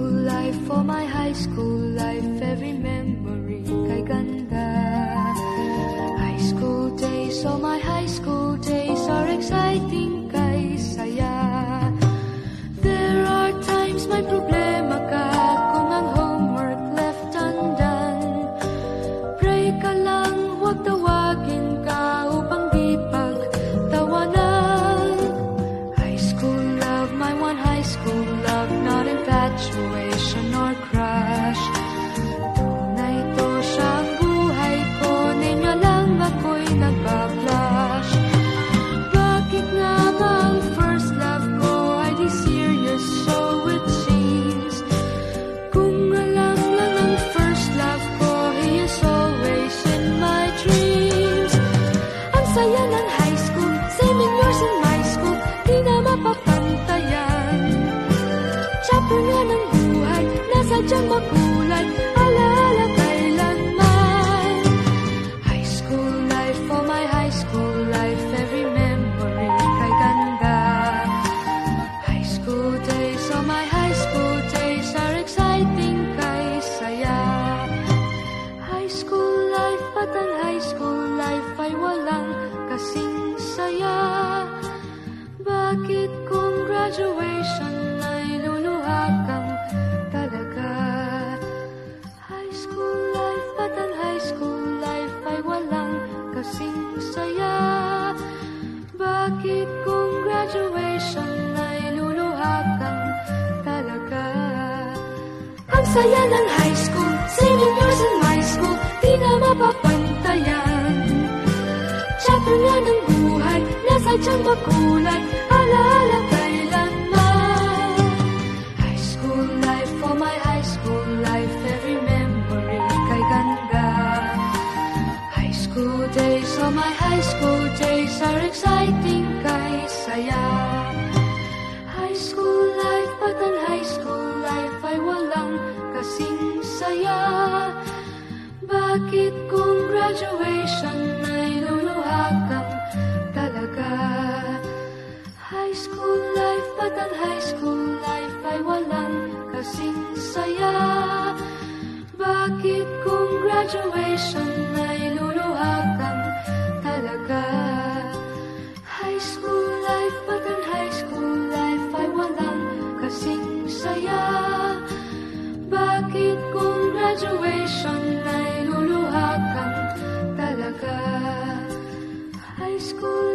school life, for my high school life, every memory kay ganda. High school days, oh my high school days are exciting kay saya. There are times may problema ka kung ang homework left undone. Pray ka lang, huwag tawagin ka upang di pagtawanan. High school love, my one high school love, not infatuation or crush. Tunay to siyang buhay ko, niya lang ako'y nagbablush. Bakit nga ba ang first love ko ay di serious, so it seems? Kung alam lang ang first love ko, he is always in my dreams. Ang saya ng high school, 7 years in my school, di na mapapantayan. Chapter nga ng buhay, nasadyang makulay, alaala kailanman. High school life, for my high school life, every memory kay ganda. High school days, oh my high school days are exciting kay saya. High school life, at ang high school life ay walang kasing saya. Bakit kung graduation ay luluha kang talaga? High school life, at ang high school life ay walang kasing saya. Bakit kung graduation ay luluha kang talaga? Ang saya ng high school, 7 years in my school, di na mapapantayan. Chapter nga ng buhay, nasadyang makulay, alaala kailanman. High school life, for my high school life, every memory kay ganda. High school days, oh my high school days are exciting kay saya. High school life, at ang high school life ay walang kasing saya. Bakit kung graduation ay luluha kang talaga? High school life, at ang high school life ay walang kasing saya. Bakit kung graduation ay luluha kang talaga? High school life, at ang high school life ay walang kasing saya. Bakit kung graduation ay luluha kang talaga? High school